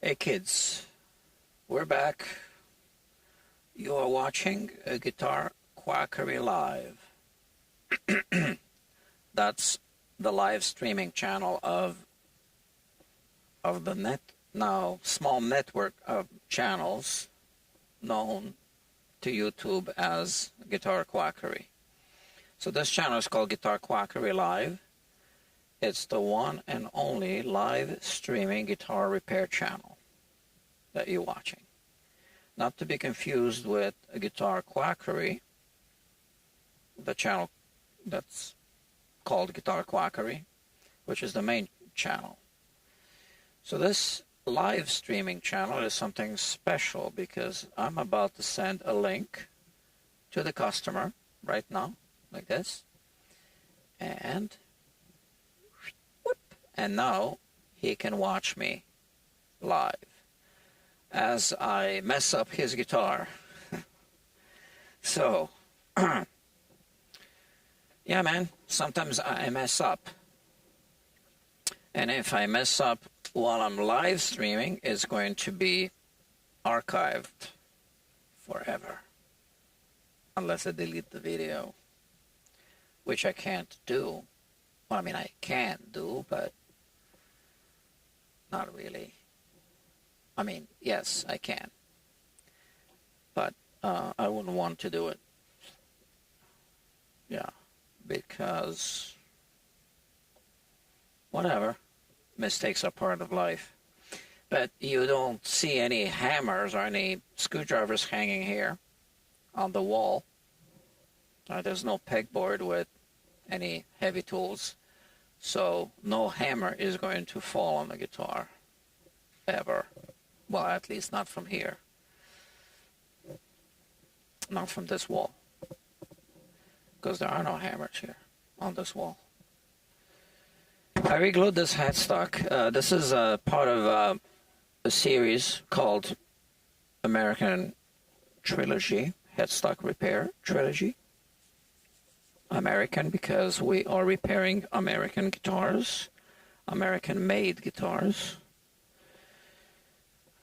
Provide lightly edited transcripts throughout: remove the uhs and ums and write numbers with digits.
Hey kids, we're back. You are watching a Guitar Quackery Live. That's the live streaming channel of the now small network of channels known to YouTube as Guitar Quackery. So this channel is called Guitar Quackery Live. It's the one and only live streaming guitar repair channel that you're watching. Not to be confused with a Guitar Quackery, the channel that's called Guitar Quackery, which is the main channel. So this live streaming channel is something special because I'm about to send a link to the customer right now, like this, and now he can watch me live as I mess up his guitar. So, yeah, man, sometimes I mess up. And if I mess up while I'm live streaming, it's going to be archived forever. Unless I delete the video, which I can't do. Well, I mean, I can do, but not really. I mean, yes, I can. But I wouldn't want to do it. Yeah, because whatever. Mistakes are part of life. But you don't see any hammers or any screwdrivers hanging here on the wall. There's no pegboard with any heavy tools. So no hammer is going to fall on the guitar, ever. Well, at least not from here. Not from this wall. Because there are no hammers here on this wall. I reglued this headstock. This is a part of a series called American Trilogy, Headstock Repair Trilogy. American because we are repairing American guitars, American-made guitars.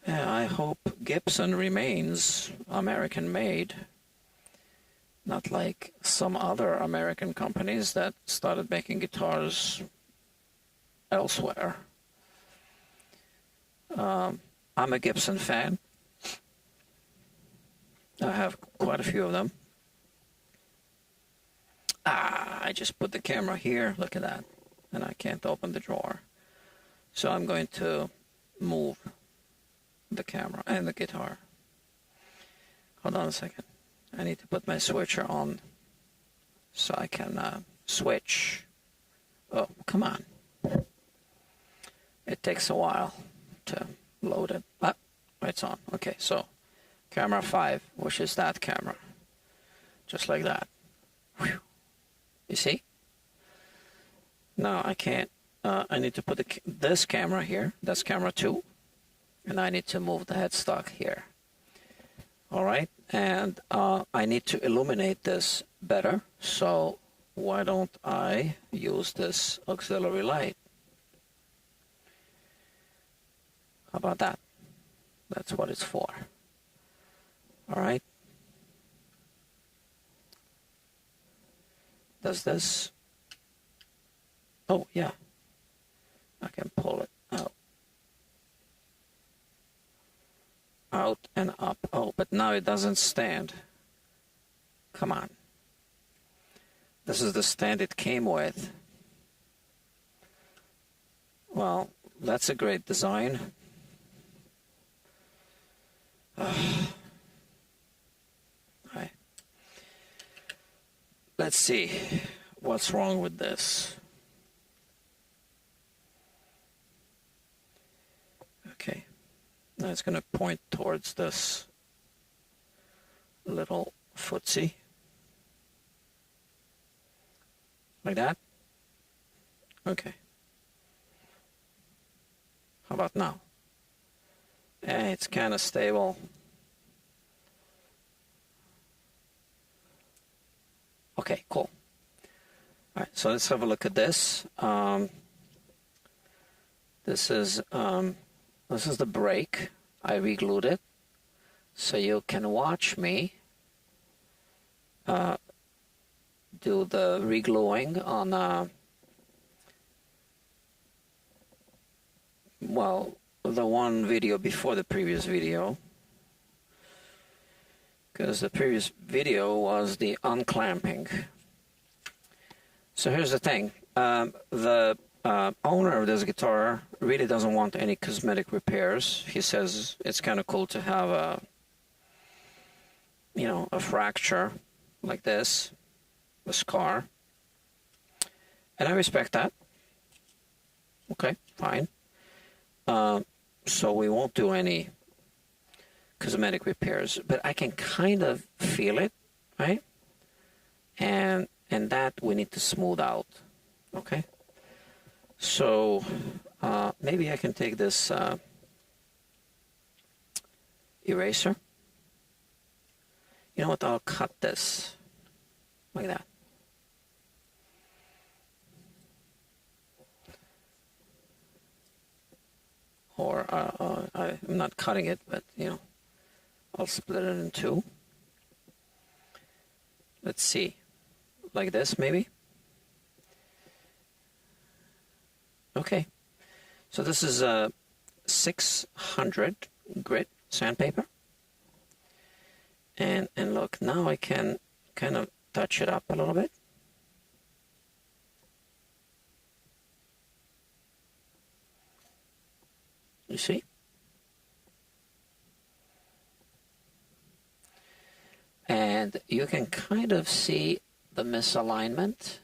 And I hope Gibson remains American-made, not like some other American companies that started making guitars elsewhere. I'm a Gibson fan. I have quite a few of them. I just put the camera here, look at that, and I can't open the drawer. So I'm going to move the camera and the guitar. Hold on a second. I need to put my switcher on so I can switch. Oh, come on. It takes a while to load it. Ah, it's on. Okay, so camera 5, which is that camera. Just like that. Whew. You see? No, I can't. I need to put this camera here. That's camera 2. And I need to move the headstock here. All right. And I need to illuminate this better. So why don't I use this auxiliary light? How about that? That's what it's for. All right. Does this? Oh, yeah. I can pull it out. Out and up. Oh, but now it doesn't stand. Come on. This is the stand it came with. Well, that's a great design. Right. Let's see what's wrong with this. Okay, now it's going to point towards this little footsie. Like that? Okay. How about now? It's kind of stable. Okay, cool. All right, so let's have a look at this. This is this is the brake. I re-glued it, so you can watch me do the re-gluing on, well, the one video before the previous video, because the previous video was the unclamping. So here's the thing. The owner of this guitar really doesn't want any cosmetic repairs. He says it's kind of cool to have a, you know, a fracture like this, a scar. And I respect that. Okay, fine. So we won't do any cosmetic repairs, but I can kind of feel it, right? And that we need to smooth out, okay? So maybe I can take this eraser. You know what, I'll cut this like that. Or I'm not cutting it, but you know, I'll split it in two. Let's see, like this maybe. Okay, so this is a 600 grit sandpaper, and look, now I can kind of touch it up a little bit. You see? And you can kind of see the misalignment,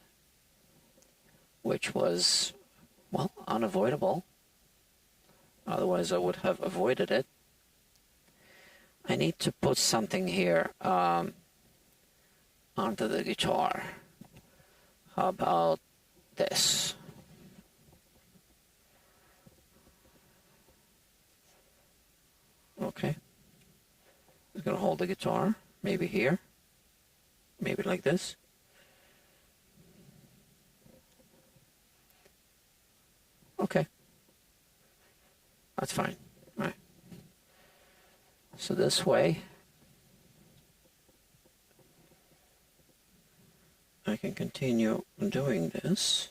which was, well, unavoidable. Otherwise, I would have avoided it. I need to put something here onto the guitar. How about this? Okay. I'm going to hold the guitar, maybe here, maybe like this. Okay. That's fine. All right. So this way, I can continue doing this.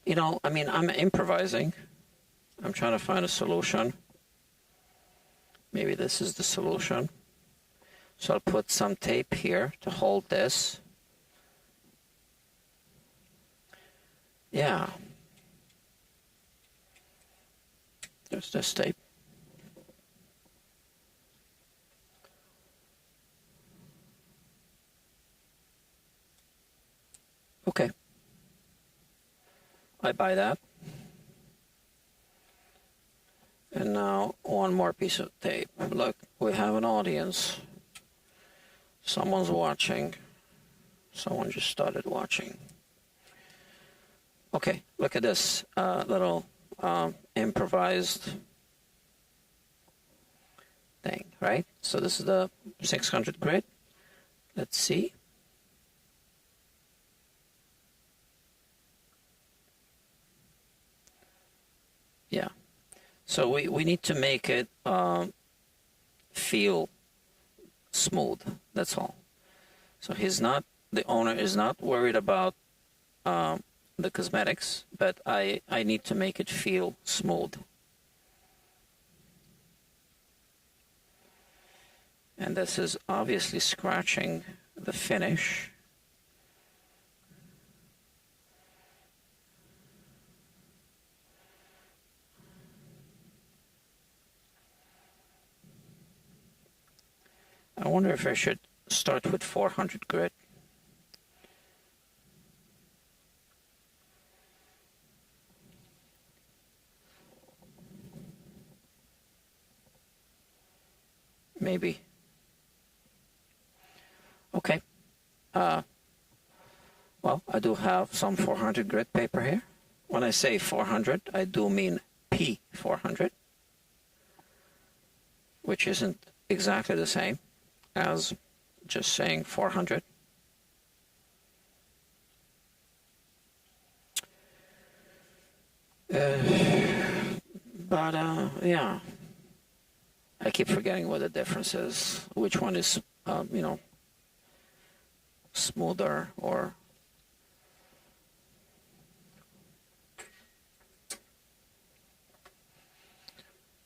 You know, I mean, I'm improvising. I'm trying to find a solution. Maybe this is the solution. So I'll put some tape here to hold this. Yeah. There's this tape. Okay. I buy that. And now one more piece of tape. Look, we have an audience. Someone's watching. Someone just started watching. Okay, look at this little improvised thing, right? So this is the 600 grit. Let's see. Yeah. So we need to make it feel smooth. That's all. So the owner is not worried about the cosmetics, but I need to make it feel smooth. And this is obviously scratching the finish. I wonder if I should start with 400 grit. Maybe. Okay. Well, I do have some 400 grit paper here. When I say 400, I do mean P400, which isn't exactly the same as just saying 400. Yeah, I keep forgetting what the difference is. Which one is, you know, smoother or...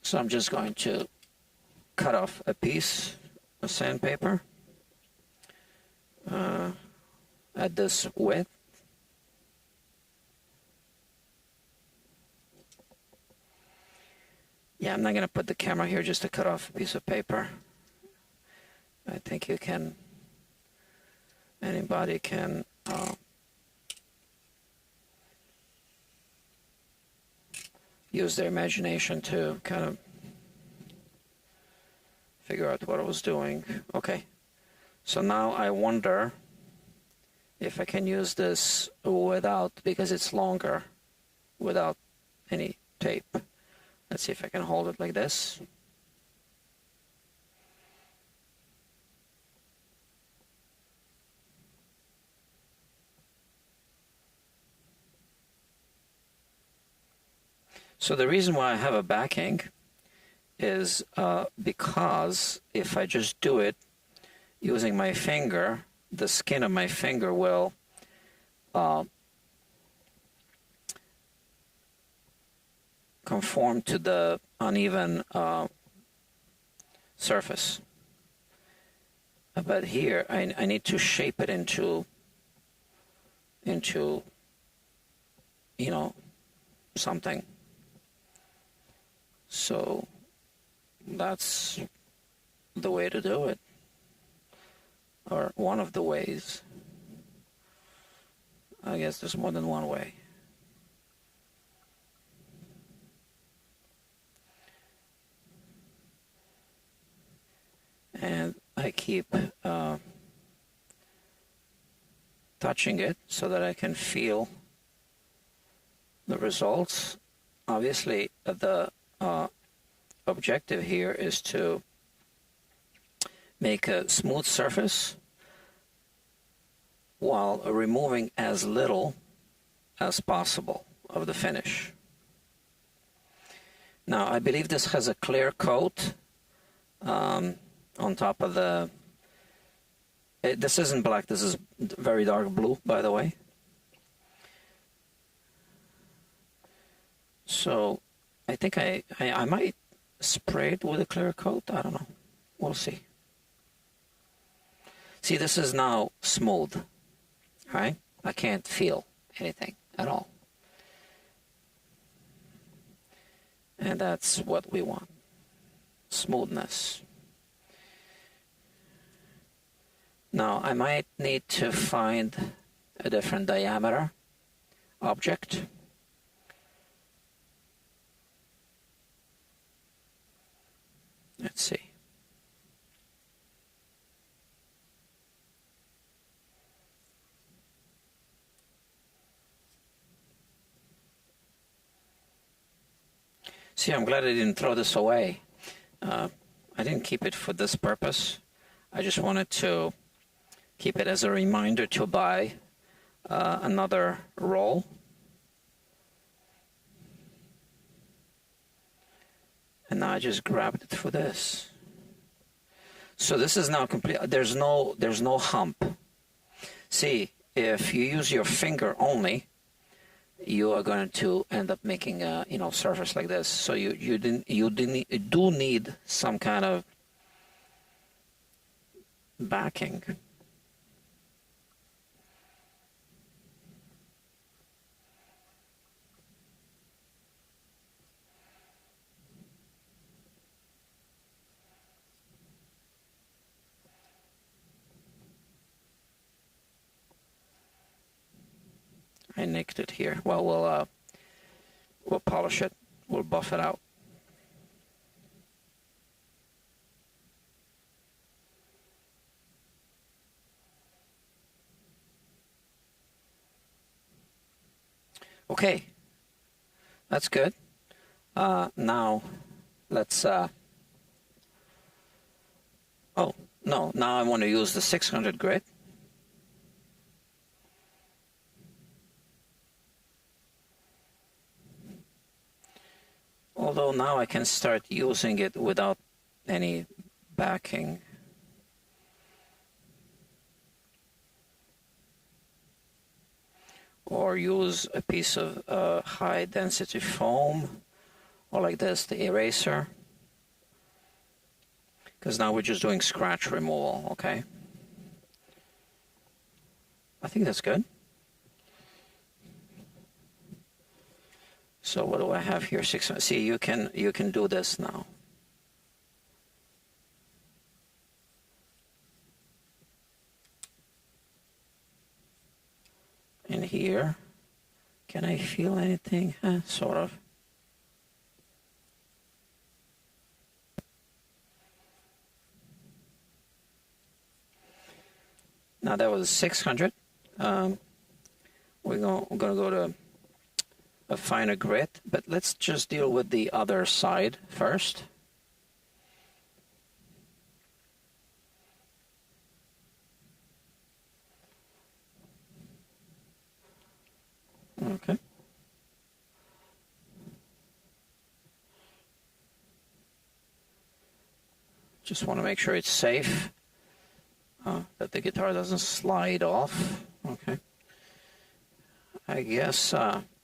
So I'm just going to cut off a piece of sandpaper at this width. Yeah, I'm not going to put the camera here just to cut off a piece of paper. I think you can, anybody can use their imagination to kind of figure out what I was doing. Okay, so now I wonder if I can use this without, because it's longer, without any tape. Let's see if I can hold it like this. So the reason why I have a backing is because if I just do it using my finger, the skin of my finger will conform to the uneven surface. But here I need to shape it into you know, something. So that's the way to do it, or one of the ways. I guess there's more than one way. And I keep touching it so that I can feel the results. Obviously, the objective here is to make a smooth surface while removing as little as possible of the finish. Now, I believe this has a clear coat on top of the... This isn't black, this is very dark blue, by the way. So I think I might spray it with a clear coat. I don't know. We'll see. See, this is now smooth, right? I can't feel anything at all. And that's what we want. Smoothness. Now, I might need to find a different diameter object. Let's see. See, I'm glad I didn't throw this away. I didn't keep it for this purpose. I just wanted to keep it as a reminder to buy another roll. And now I just grabbed it for this. So this is now complete. There's no hump. See, if you use your finger only, you are going to end up making a surface like this. So you do need some kind of backing. I nicked it here. Well, we'll polish it. We'll buff it out. Okay, that's good. Now, let's. Oh no! Now I want to use the 600 grit. Although now I can start using it without any backing. Or use a piece of high density foam, or like this, the eraser. Because now we're just doing scratch removal, okay? I think that's good. So what do I have here? 600. See, you can do this now. In here, can I feel anything? Sort of. Now that was 600. We're going to go to a finer grit, but let's just deal with the other side first. Okay. Just want to make sure it's safe, that the guitar doesn't slide off. Okay. I guess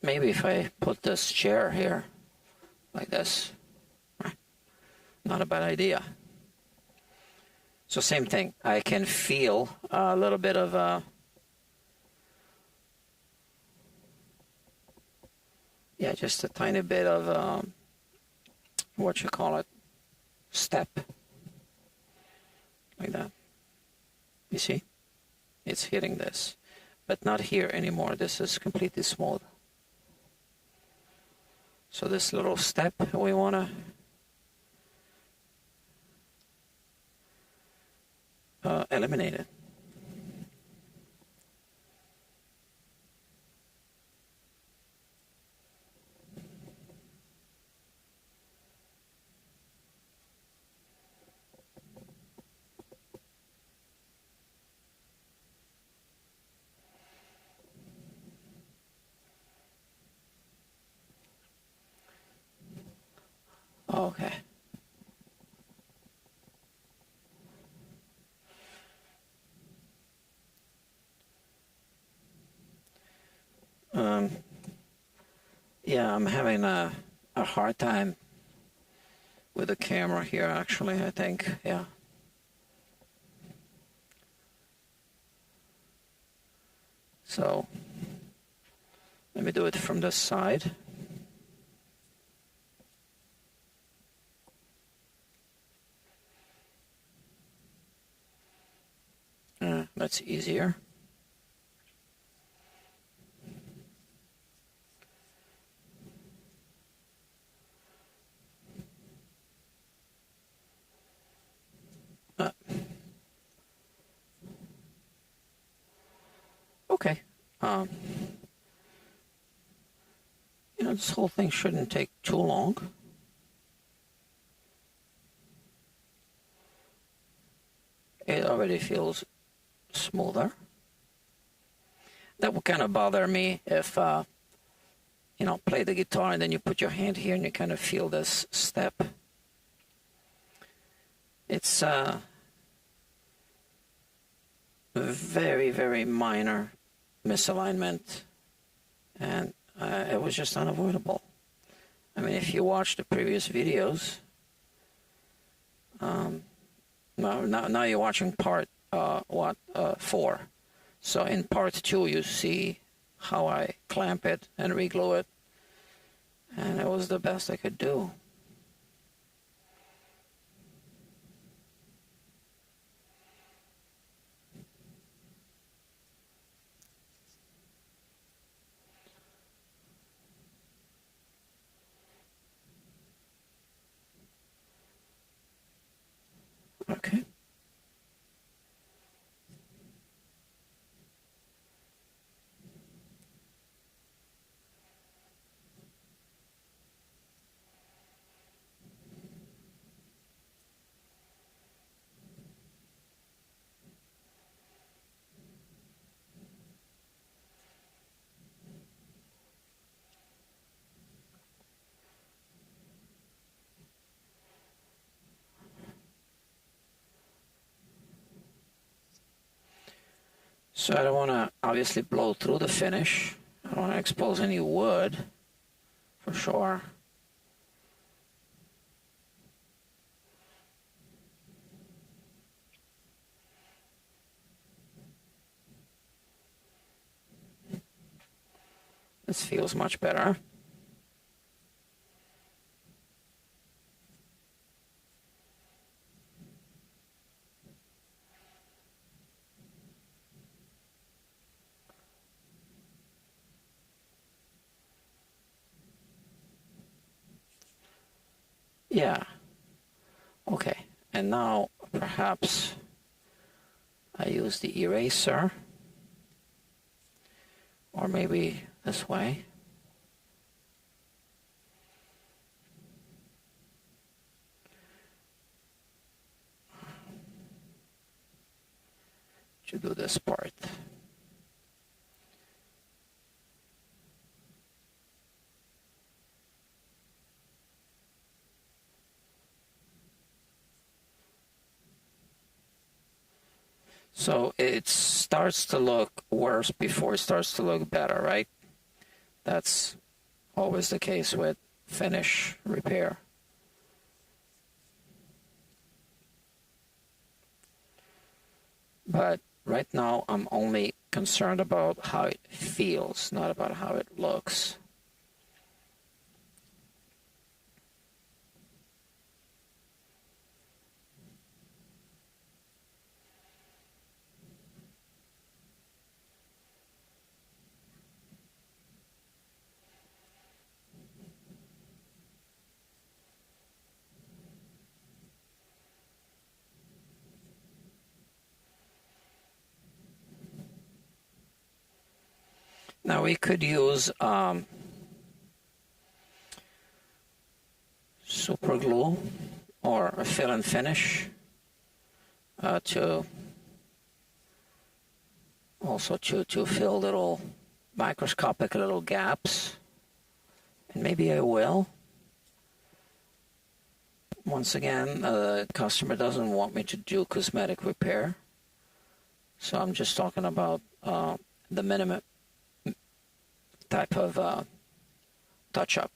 maybe if I put this chair here, like this, not a bad idea. So same thing, I can feel a little bit of yeah, just a tiny bit of what you call it, step, like that. You see, it's hitting this, but not here anymore. This is completely smooth. So this little step, we want to eliminate it. Okay. Yeah, I'm having a hard time with the camera here, actually, I think, yeah. So, let me do it from this side. That's easier. Okay. You know, this whole thing shouldn't take too long. It already feels smoother. That would kind of bother me if, you know, play the guitar and then you put your hand here and you kind of feel this step. It's very, very minor misalignment, and it was just unavoidable. I mean, if you watch the previous videos, now you're watching part 4. So in part 2, you see how I clamp it and reglue it, and it was the best I could do. Okay. So I don't want to obviously blow through the finish. I don't want to expose any wood, for sure. This feels much better. Yeah. Okay. And now perhaps I use the eraser, or maybe this way. To do this part. So it starts to look worse before it starts to look better, right? That's always the case with finish repair. But right now I'm only concerned about how it feels, not about how it looks. Now we could use super glue or a fill and finish to fill little microscopic little gaps, and maybe I will. Once again, the customer doesn't want me to do cosmetic repair, so I'm just talking about the minimum type of touch-up.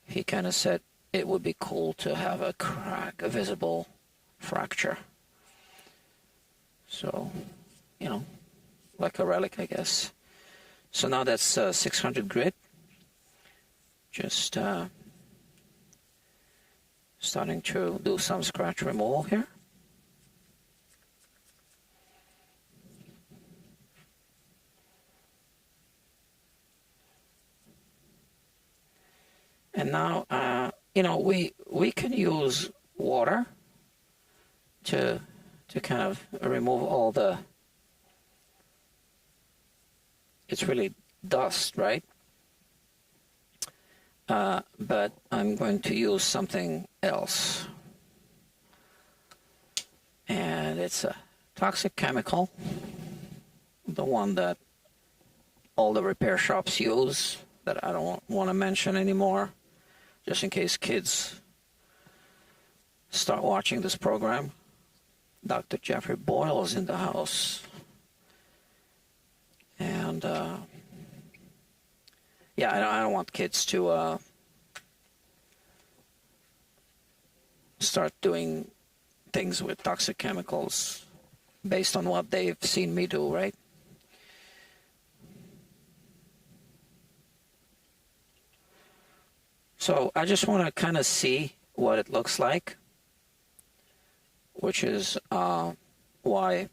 He kind of said it would be cool to have a crack, a visible fracture. So, you know, like a relic, I guess. So now that's 600 grit. Just starting to do some scratch removal here. And now, you know, we can use water to kind of remove all the, it's really dust, right? But I'm going to use something else. And it's a toxic chemical, the one that all the repair shops use that I don't want to mention anymore, just in case kids start watching this program. Dr. Jeffrey Boyle is in the house. And yeah, I don't want kids to start doing things with toxic chemicals based on what they've seen me do, right? So I just want to kind of see what it looks like, which is why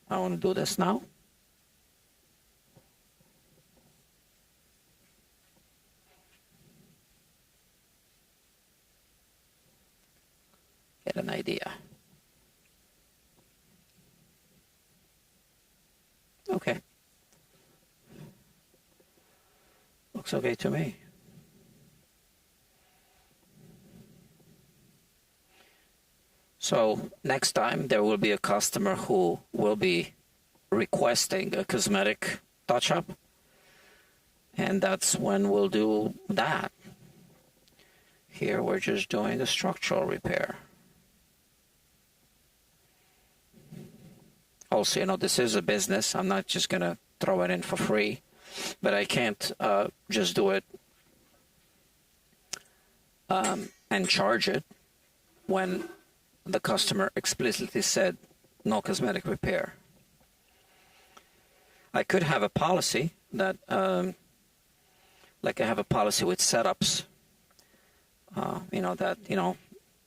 I want to do this now. Get an idea. Okay. Looks okay to me. So next time there will be a customer who will be requesting a cosmetic touch-up, and that's when we'll do that. Here we're just doing a structural repair. Also, you know, this is a business. I'm not just going to throw it in for free, but I can't just do it and charge it when the customer explicitly said no cosmetic repair. I could have a policy that, like I have a policy with setups, you know, that, you know,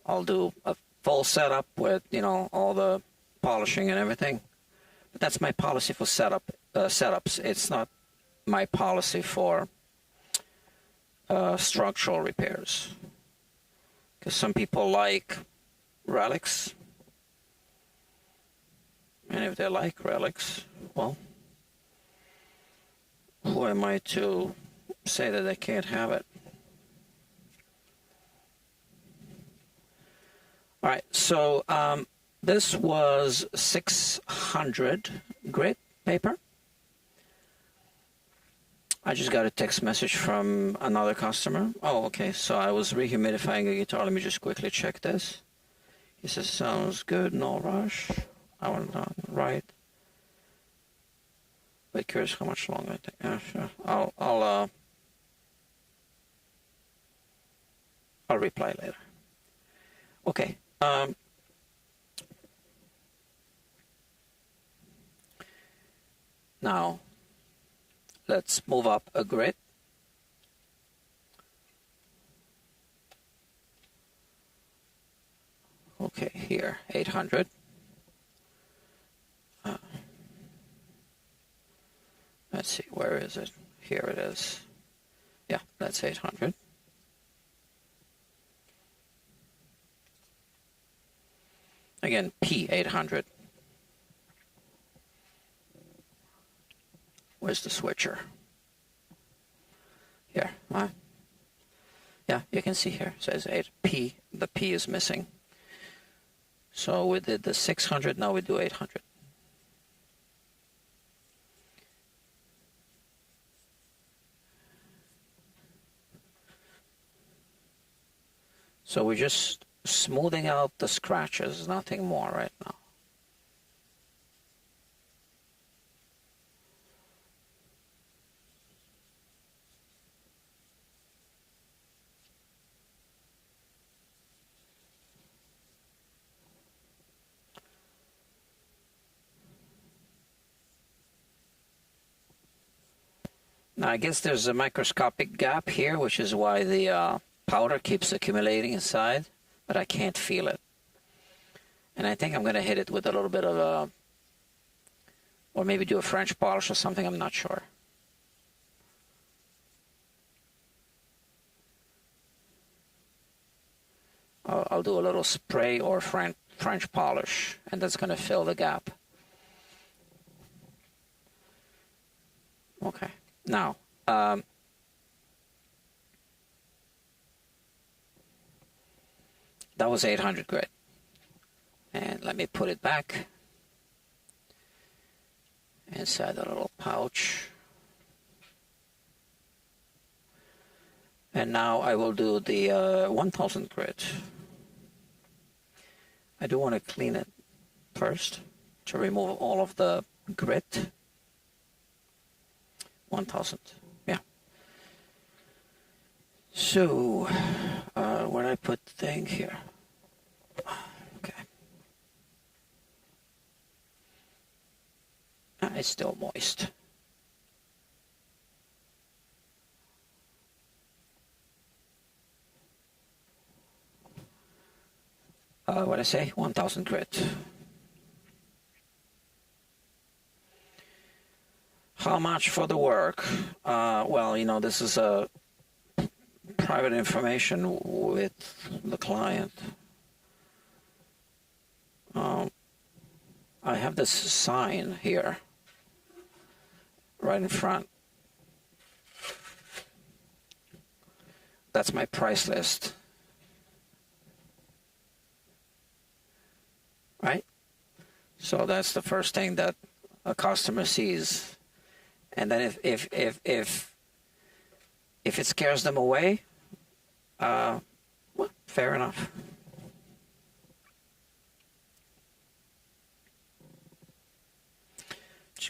I'll do a full setup with, you know, all the polishing and everything. But that's my policy for setups. It's not my policy for structural repairs. Because some people like relics. And if they like relics, well, who am I to say that they can't have it? All right, so this was 600 grit paper. I just got a text message from another customer. Oh, okay, so I was rehumidifying a guitar. Let me just quickly check this. He says, sounds good, no rush. I want to write. But curious how much longer it takes. Yeah, sure. I'll reply later. Okay. Now, let's move up a grid. Okay, here, 800. Let's see, where is it? Here it is. Yeah, that's 800. Again, P800. Where's the switcher? Here, huh? Yeah, you can see here, it says 8P. The P is missing. So we did the 600, now we do 800. So we're just smoothing out the scratches, nothing more right now. Now I guess there's a microscopic gap here, which is why the powder keeps accumulating inside, but I can't feel it. And I think I'm going to hit it with a little bit of a, or maybe do a French polish or something, I'm not sure. I'll do a little spray or French polish, and that's going to fill the gap. Okay, now, that was 800 grit. And let me put it back inside the little pouch. And now I will do the 1000 grit. I do want to clean it first to remove all of the grit. 1000, yeah. So, where I put the thing here? Okay. It's still moist. What I say? 1000 grit. How much for the work? Well, you know, this is a private information with the client. I have this sign here, right in front. That's my price list. Right? So that's the first thing that a customer sees. And then if it scares them away, well, fair enough. .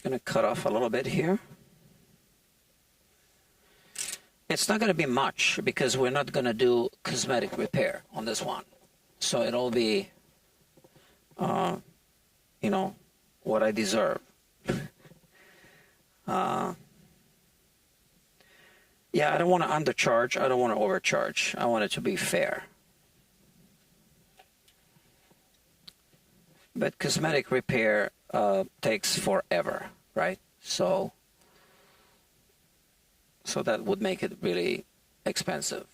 just going to cut off a little bit here. It's not going to be much because we're not going to do cosmetic repair on this one. So it'll be, you know, what I deserve. Yeah, I don't want to undercharge. I don't want to overcharge. I want it to be fair. But cosmetic repair takes forever, right? So that would make it really expensive.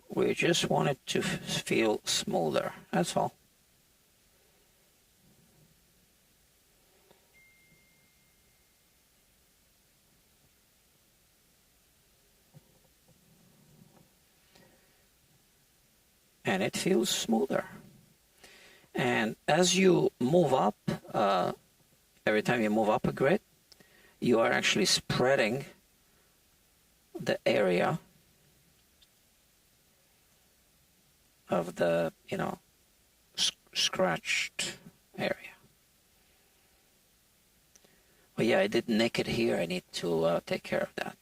We just want it to feel smoother, that's all. And it feels smoother. And as you move up, every time you move up a grit, you are actually spreading the area of the, you know, scratched area. Oh yeah, I did nick it here. I need to take care of that.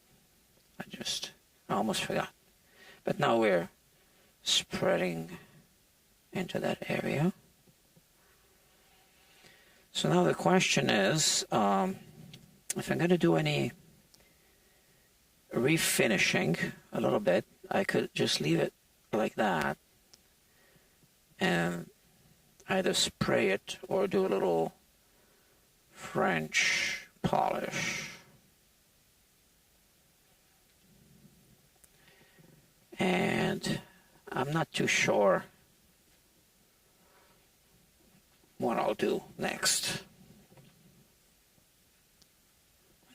I almost forgot. But now we're spreading into that area. So now the question is, if I'm going to do any refinishing a little bit, I could just leave it like that and either spray it or do a little French polish. And I'm not too sure what I'll do next.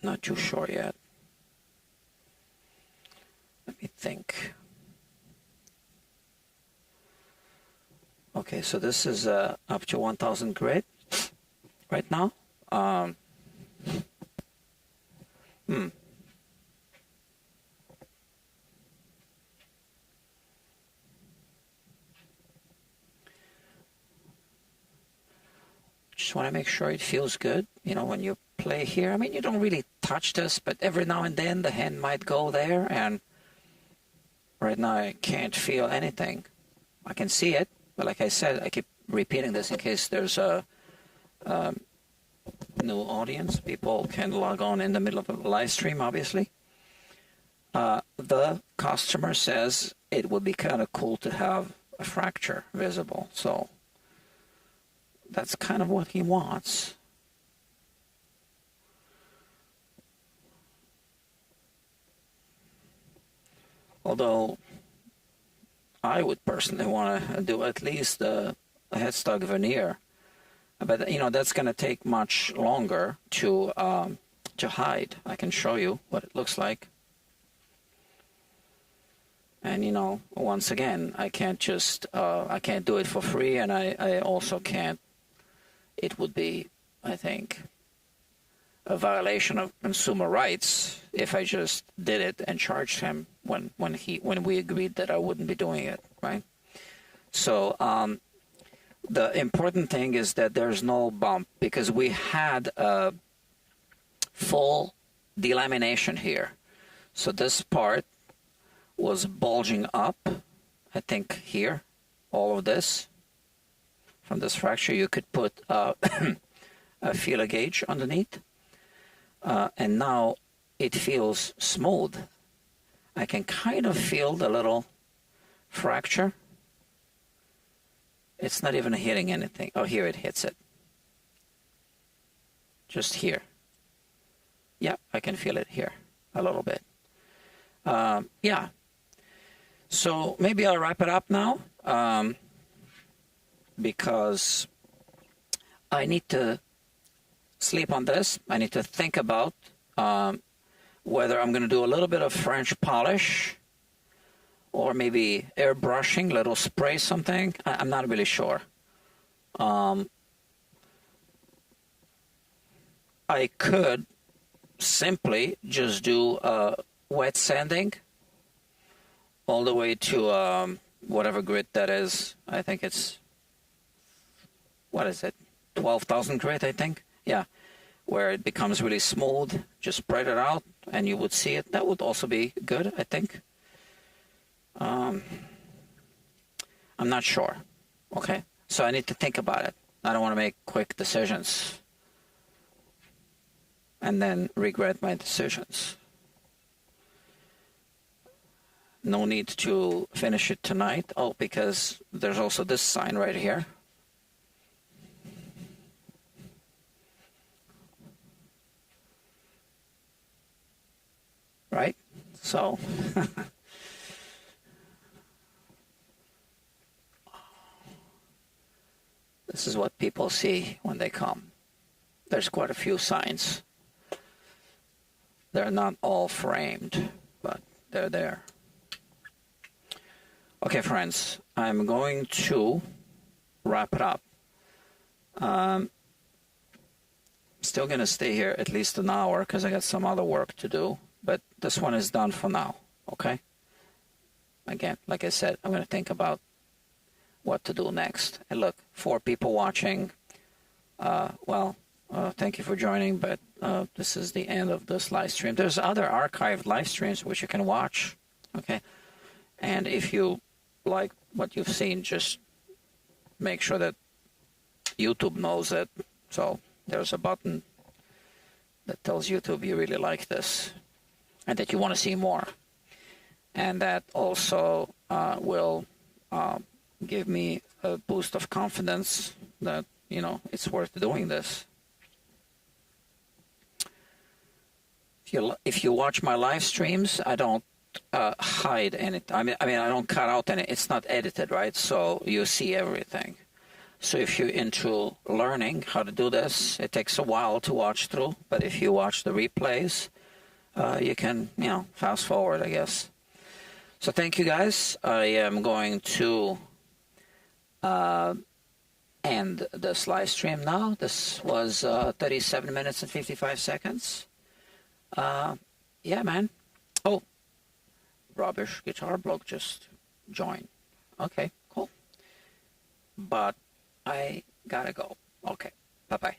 Not too sure yet. Let me think. Okay, so this is up to 1000 grit right now. Just want to make sure it feels good. You know, when you play here, I mean, you don't really touch this, but every now and then the hand might go there, and right now I can't feel anything. I can see it, but like I said, I keep repeating this in case there's a new audience. People can log on in the middle of a live stream, obviously. The customer says it would be kind of cool to have a fracture visible, so that's kind of what he wants. Although I would personally want to do at least a headstock veneer, but you know that's going to take much longer to hide. I can show you what it looks like, and you know, once again, I can't just I can't do it for free, and I also can't. It would be, I think, a violation of consumer rights if I just did it and charged him when we agreed that I wouldn't be doing it, right? So the important thing is that there's no bump, because we had a full delamination here. So this part was bulging up, I think here, all of this. From this fracture, you could put a feeler gauge underneath. And now it feels smooth. I can kind of feel the little fracture. It's not even hitting anything. Oh, here it hits it. Just here. Yeah, I can feel it here a little bit. Yeah. So maybe I'll wrap it up now, because I need to sleep on this. I need to think about whether I'm going to do a little bit of French polish or maybe airbrushing, little spray something. I'm not really sure. I could simply just do wet sanding all the way to whatever grit that is. I think it's, what is it, 12,000 grit, I think. Yeah, where it becomes really smooth. Just spread it out and you would see it. That would also be good, I think. I'm not sure. Okay, so I need to think about it. I don't want to make quick decisions and then regret my decisions. No need to finish it tonight. Oh, because there's also this sign right here. Right? So this is what people see when they come. There's quite a few signs. They're not all framed, but they're there. Okay, friends, I'm going to wrap it up. Still going to stay here at least an hour because I got some other work to do, but this one is done for now, okay? Again, like I said, I'm going to think about what to do next. And look, 4 people watching. Thank you for joining, but this is the end of this live stream. There's other archived live streams which you can watch, okay? And if you like what you've seen, just make sure that YouTube knows it. So there's a button that tells YouTube you really like this and that you want to see more. And that also will give me a boost of confidence that, you know, it's worth doing this. If you watch my live streams, I don't hide anything. I mean, I don't cut out any. It's not edited, right? So you see everything. So if you're into learning how to do this, it takes a while to watch through. But if you watch the replays, you can, you know, fast forward, I guess. So thank you, guys. I am going to end this live stream now. This was 37 minutes and 55 seconds. Yeah, man. Oh, Rubbish Guitar Blog just joined. Okay, cool. But I gotta go. Okay, bye-bye.